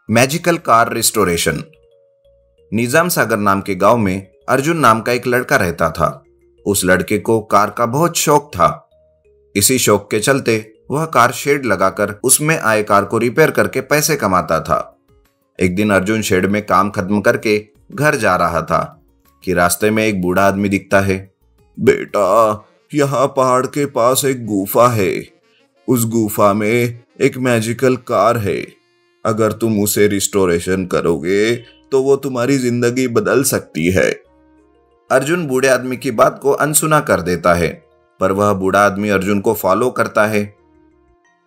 Magical car restoration. Nizam Sagar नाम के गांव में अर्जुन नाम का एक लड़का रहता था। उस लड़के को कार का बहुत शौक था। इसी शौक के चलते वह कार शेड लगाकर उसमें आए कार को रिपेयर करके पैसे कमाता था। एक दिन अर्जुन शेड में काम खत्म करके घर जा रहा था कि रास्ते में एक बूढ़ा आदमी दिखता है। बेटा, यहाँ पहाड़ के पास एक गुफा है। उस गुफा में एक मैजिकल कार है। अगर तुम उसे रिस्टोरेशन करोगे तो वो तुम्हारी जिंदगी बदल सकती है। अर्जुन बूढ़े आदमी की बात को अनसुना कर देता है, पर वह बूढ़ा आदमी अर्जुन को फॉलो करता है।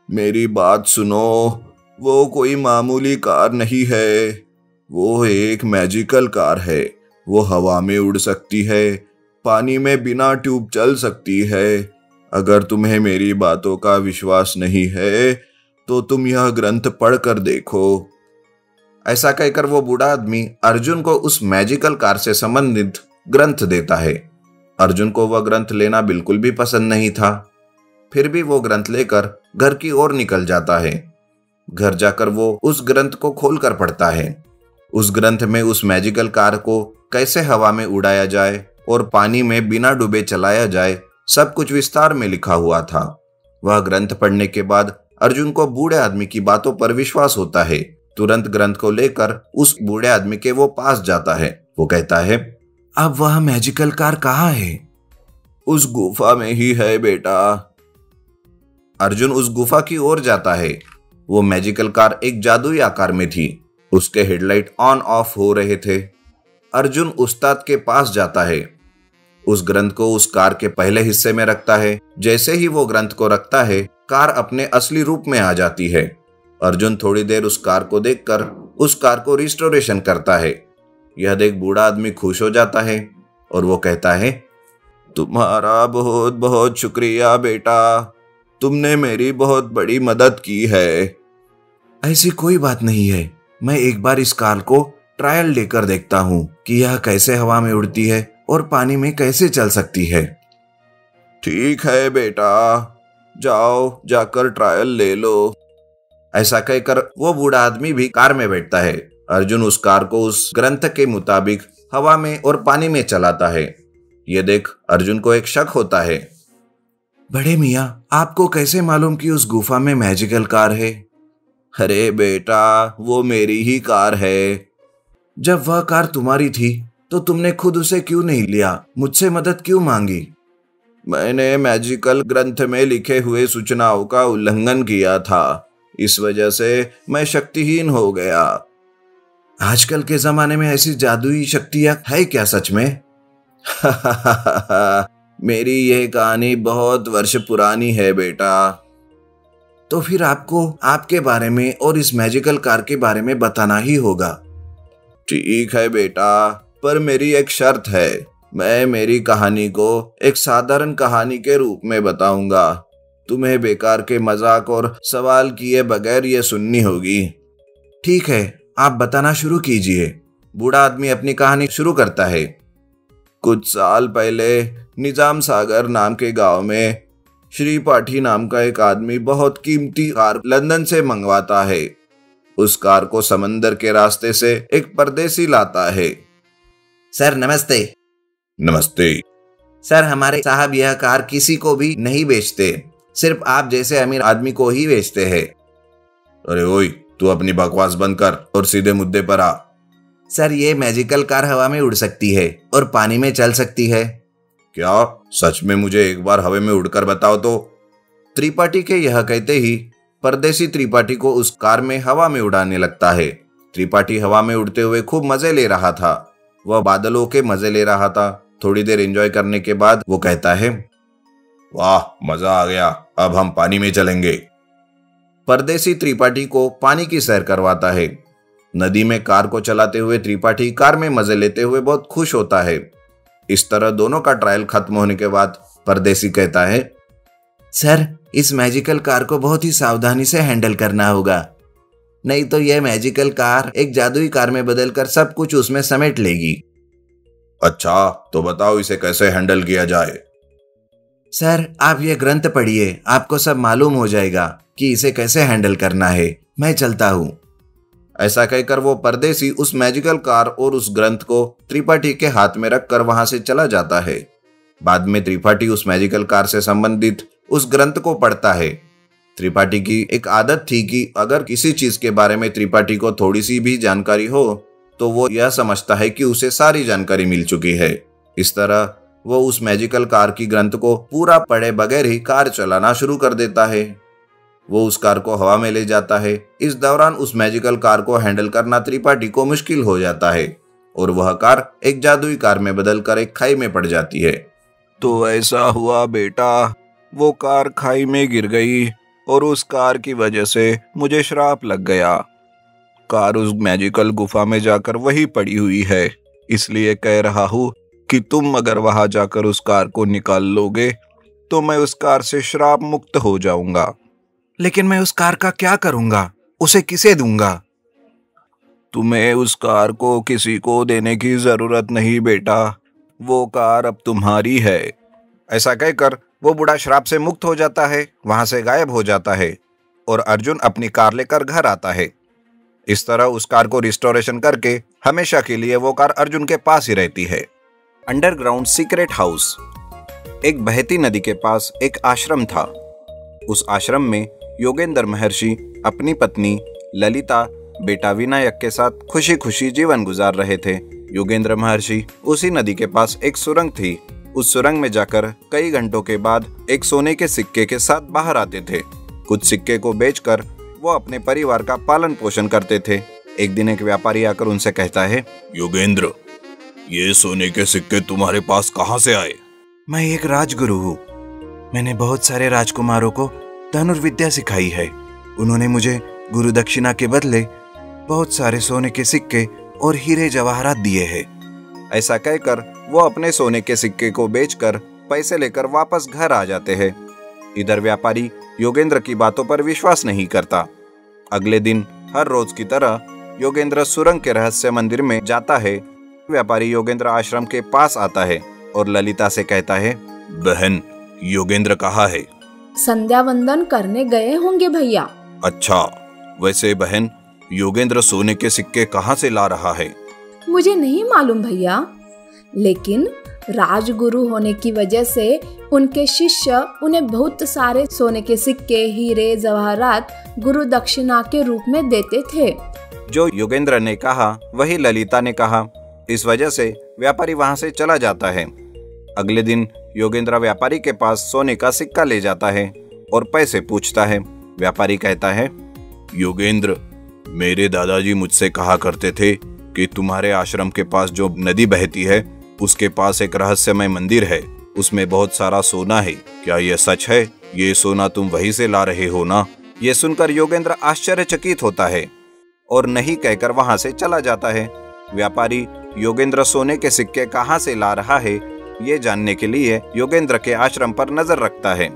मेरी बात सुनो, वो कोई मामूली कार नहीं है। वो एक मैजिकल कार है। वो हवा में उड़ सकती है, पानी में बिना ट्यूब चल सकती है। अगर तुम्हें मेरी बातों का विश्वास नहीं है तो तुम यह ग्रंथ पढ़कर देखो। ऐसा कहकर वो बूढ़ा आदमी अर्जुन को उस मैजिकल कार से संबंधित ग्रंथ देता है। अर्जुन को वह ग्रंथ लेना बिल्कुल भी पसंद नहीं था। फिर भी वो ग्रंथ लेकर घर की ओर निकल जाता है। घर जाकर वो उस ग्रंथ को खोलकर पढ़ता है। उस ग्रंथ में उस मैजिकल कार को कैसे हवा में उड़ाया जाए और पानी में बिना डूबे चलाया जाए, सब कुछ विस्तार में लिखा हुआ था। वह ग्रंथ पढ़ने के बाद अर्जुन को बूढ़े आदमी की बातों पर विश्वास होता है। तुरंत ग्रंथ को लेकर उस बूढ़े आदमी के वो पास जाता है। वो कहता है, अब वह मैजिकल कार कहाँ है? उस गुफा में ही है बेटा। अर्जुन उस गुफा की ओर जाता है। वो मैजिकल कार एक जादुई आकार में थी। उसके हेडलाइट ऑन ऑफ हो रहे थे। अर्जुन उस्ताद के पास जाता है। उस ग्रंथ को उस कार के पहले हिस्से में रखता है। जैसे ही वो ग्रंथ को रखता है, कार अपने असली रूप में आ जाती है। अर्जुन थोड़ी देर उस कार को देखकर उस कार को रिस्टोरेशन करता है। यह देख बूढ़ा आदमी खुश हो जाता है और वो कहता है, तुम्हारा बहुत बहुत शुक्रिया बेटा। तुमने मेरी बहुत बड़ी मदद की है। ऐसी कोई बात नहीं है। मैं एक बार इस कार को ट्रायल लेकर देखता हूँ कि यह कैसे हवा में उड़ती है और पानी में कैसे चल सकती है। ठीक है बेटा, जाओ जाकर ट्रायल ले लो। ऐसा कहकर वो बूढ़ा आदमी भी कार में बैठता है। अर्जुन उस कार को उस ग्रंथ के मुताबिक हवा में और पानी में चलाता है। ये देख अर्जुन को एक शक होता है। बड़े मियाँ, आपको कैसे मालूम कि उस गुफा में मैजिकल कार है? अरे बेटा, वो मेरी ही कार है। जब वह कार तुम्हारी थी तो तुमने खुद उसे क्यों नहीं लिया? मुझसे मदद क्यों मांगी? मैंने मैजिकल ग्रंथ में लिखे हुए सूचनाओं का उल्लंघन किया था। इस वजह से मैं शक्तिहीन हो गया। आजकल के जमाने में ऐसी जादुई शक्तियां है क्या सच में? मेरी यह कहानी बहुत वर्ष पुरानी है बेटा। तो फिर आपको आपके बारे में और इस मैजिकल कार के बारे में बताना ही होगा। ठीक है बेटा, पर मेरी एक शर्त है। मैं मेरी कहानी को एक साधारण कहानी के रूप में बताऊंगा। तुम्हें बेकार के मजाक और सवाल किए बगैर ये सुननी होगी। ठीक है, आप बताना शुरू कीजिए। बूढ़ा आदमी अपनी कहानी शुरू करता है। कुछ साल पहले निजाम सागर नाम के गांव में श्री पाठी नाम का एक आदमी बहुत कीमती कार लंदन से मंगवाता है। उस कार को समंदर के रास्ते से एक परदेसी लाता है। सर नमस्ते। नमस्ते। सर, हमारे साहब यह कार किसी को भी नहीं बेचते, सिर्फ आप जैसे अमीर आदमी को ही बेचते हैं। अरे ओए, तू अपनी बकवास बंद कर और सीधे मुद्दे पर आ। सर, ये मैजिकल कार हवा में उड़ सकती है और पानी में चल सकती है। क्या? सच में? मुझे एक बार हवा में उड़कर बताओ तो। त्रिपाठी के यह कहते ही परदेसी त्रिपाठी को उस कार में हवा में उड़ाने लगता है। त्रिपाठी हवा में उड़ते हुए खूब मजे ले रहा था। वह बादलों के मजे ले रहा था। थोड़ी देर एंजॉय करने के बाद वो कहता है, वाह, मजा आ गया। अब हम पानी में चलेंगे। परदेसी त्रिपाठी को पानी की सैर करवाता है। नदी में कार को चलाते हुए त्रिपाठी कार में मजे लेते हुए बहुत खुश होता है। इस तरह दोनों का ट्रायल खत्म होने के बाद परदेसी कहता है, सर, इस मैजिकल कार को बहुत ही सावधानी से हैंडल करना होगा, नहीं तो यह मैजिकल कार एक जादुई कार में बदलकर सब कुछ उसमें समेट लेगी। अच्छा, तो बताओ इसे कैसे हैंडल किया जाए। सर, आप ये ग्रंथ पढ़िए, आपको सब मालूम हो जाएगा कि इसे कैसे हैंडल करना है। मैं चलता हूँ। ऐसा कहकर वो परदेसी उस मैजिकल कार और उस ग्रंथ को त्रिपाठी के हाथ में रखकर वहां से चला जाता है। बाद में त्रिपाठी उस मैजिकल कार से संबंधित उस ग्रंथ को पढ़ता है। त्रिपाठी की एक आदत थी कि अगर किसी चीज के बारे में त्रिपाठी को थोड़ी सी भी जानकारी हो तो वो यह समझता है कि उसे सारी जानकारी मिल चुकी है। इस तरह वो उस मैजिकल कार की ग्रंथ को पूरा पढ़े बगैर ही कार चलाना शुरू कर देता है। वो उस कार को हवा में ले जाता है। इस दौरान उस मैजिकल कार को हैंडल करना त्रिपाठी को मुश्किल हो जाता है और वह कार एक जादुई कार में बदलकर एक खाई में पड़ जाती है। तो ऐसा हुआ बेटा, वो कार खाई में गिर गई और उस कार की वजह से मुझे श्राप लग गया। कार उस मैजिकल गुफा में जाकर वही पड़ी हुई है, इसलिए कह रहा हूँ कि तुम अगर वहां जाकर उस कार को निकाल लोगे तो मैं उस कार से श्राप मुक्त हो जाऊंगा। लेकिन मैं उस कार का क्या करूंगा? उसे किसे दूंगा? तुम्हें उस कार को किसी को देने की जरूरत नहीं बेटा, वो कार अब तुम्हारी है। ऐसा कहकर वो बूढ़ा श्राप से मुक्त हो जाता है, वहां से गायब हो जाता है और अर्जुन अपनी कार लेकर घर आता है। इस तरह उस कार को रिस्टोरेशन करके हमेशा के लिए वो कार अर्जुन के पास ही रहती है। Underground secret house. एक बहती नदी के पास एक आश्रम था। उस आश्रम में योगेंद्र महर्षि अपनी पत्नी ललिता, बेटा विनायक के साथ खुशी खुशी जीवन गुजार रहे थे। योगेंद्र महर्षि उसी नदी के पास एक सुरंग थी। उस सुरंग में जाकर कई घंटों के बाद एक सोने के सिक्के के साथ बाहर आते थे। कुछ सिक्के को बेचकर वो अपने परिवार का पालन पोषण करते थे। एक दिन एक व्यापारी आकर उनसे कहता है, योगेंद्र, ये सोने के सिक्के तुम्हारे पास कहाँ से आए? मैं एक राजगुरु हूँ। मैंने बहुत सारे राजकुमारों को धनुर्विद्या सिखाई है। उन्होंने मुझे गुरु दक्षिणा के बदले बहुत सारे सोने के सिक्के और हीरे जवाहरात दिए हैं। ऐसा कहकर वो अपने सोने के सिक्के को बेचकर पैसे लेकर वापस घर आ जाते हैं। इधर व्यापारी योगेंद्र की बातों पर विश्वास नहीं करता। अगले दिन हर रोज की तरह योगेंद्र सुरंग के रहस्य मंदिर में जाता है। व्यापारी योगेंद्र आश्रम के पास आता है और ललिता से कहता है, बहन, योगेंद्र कहाँ है? संध्या वंदन करने गए होंगे भैया। अच्छा, वैसे बहन, योगेंद्र सोने के सिक्के कहाँ से ला रहा है? मुझे नहीं मालूम भैया, लेकिन राजगुरु होने की वजह से उनके शिष्य उन्हें बहुत सारे सोने के सिक्के, हीरे जवाहरात गुरु दक्षिणा के रूप में देते थे। जो योगेंद्र ने कहा वही ललिता ने कहा। इस वजह से व्यापारी वहां से चला जाता है। अगले दिन योगेंद्र व्यापारी के पास सोने का सिक्का ले जाता है और पैसे पूछता है। व्यापारी कहता है, योगेंद्र, मेरे दादाजी मुझसे कहा करते थे कि तुम्हारे आश्रम के पास जो नदी बहती है उसके पास एक रहस्यमय मंदिर है, उसमें बहुत सारा सोना है। क्या यह सच है? ये सोना तुम वहीं से ला रहे हो ना? ये सुनकर योगेंद्र आश्चर्यचकित होता है और नहीं कहकर वहां से चला जाता है। व्यापारी योगेंद्र सोने के सिक्के कहां से ला रहा है ये जानने के लिए योगेंद्र के आश्रम पर नजर रखता है।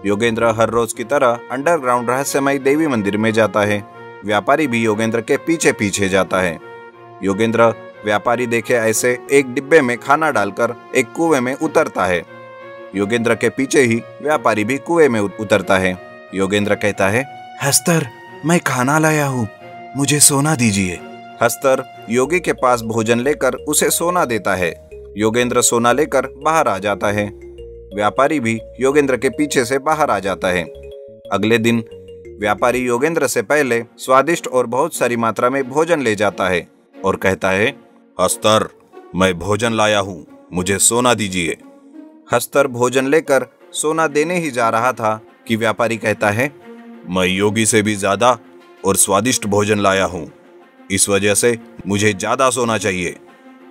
योगेंद्र हर रोज की तरह अंडरग्राउंड रहस्यमय देवी मंदिर में जाता है। व्यापारी भी योगेंद्र के पीछे पीछे जाता है। योगेंद्र व्यापारी देखे ऐसे एक डिब्बे में खाना डालकर एक कुएं में उतरता है। योगेंद्र के पीछे ही व्यापारी भी कुएं में उतरता है। योगेंद्र कहता है, हस्तर, मैं खाना लाया हूँ, मुझे सोना दीजिए। हस्तर योगी के पास भोजन लेकर उसे सोना देता है। योगेंद्र सोना लेकर बाहर आ जाता है। व्यापारी भी योगेंद्र के पीछे से बाहर आ जाता है। अगले दिन व्यापारी योगेंद्र से पहले स्वादिष्ट और बहुत सारी मात्रा में भोजन ले जाता है और कहता है, हस्तर, मैं भोजन लाया हूँ, मुझे सोना दीजिए। हस्तर भोजन लेकर सोना देने ही जा रहा था कि व्यापारी कहता है, मैं योगी से भी ज्यादा और स्वादिष्ट भोजन लाया हूँ, इस वजह से मुझे ज्यादा सोना चाहिए।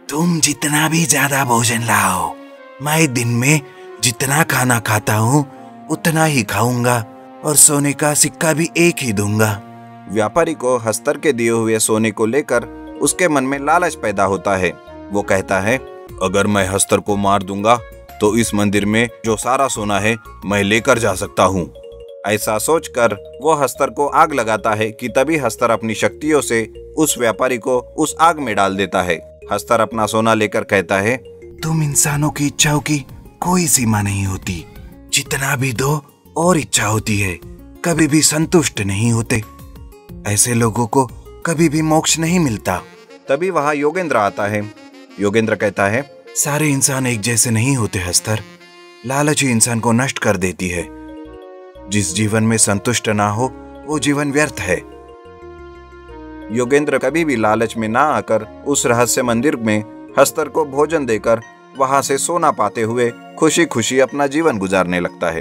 तुम जितना भी ज्यादा भोजन लाओ, मैं दिन में जितना खाना खाता हूँ उतना ही खाऊंगा और सोने का सिक्का भी एक ही दूंगा। व्यापारी को हस्तर के दिए हुए सोने को लेकर उसके मन में लालच पैदा होता है। वो कहता है, अगर मैं हस्तर को मार दूंगा तो इस मंदिर में जो सारा सोना है मैं लेकर जा सकता हूँ। ऐसा सोचकर वो हस्तर को आग लगाता है कि तभी हस्तर अपनी शक्तियों से उस व्यापारी को उस आग में डाल देता है। हस्तर अपना सोना लेकर कहता है, तुम इंसानों की इच्छाओं की कोई सीमा नहीं होती, जितना भी दो और इच्छा होती है, कभी भी संतुष्ट नहीं होते। ऐसे लोगों को कभी भी मोक्ष नहीं मिलता। तभी वहां योगेंद्र आता है। योगेंद्र कहता है, सारे इंसान एक जैसे नहीं होते हस्तर। लालच ही इंसान को नष्ट कर देती है। जिस जीवन में संतुष्ट ना हो वो जीवन व्यर्थ है। योगेंद्र कभी भी लालच में ना आकर उस रहस्य मंदिर में हस्तर को भोजन देकर वहां से सोना पाते हुए खुशी खुशी अपना जीवन गुजारने लगता है।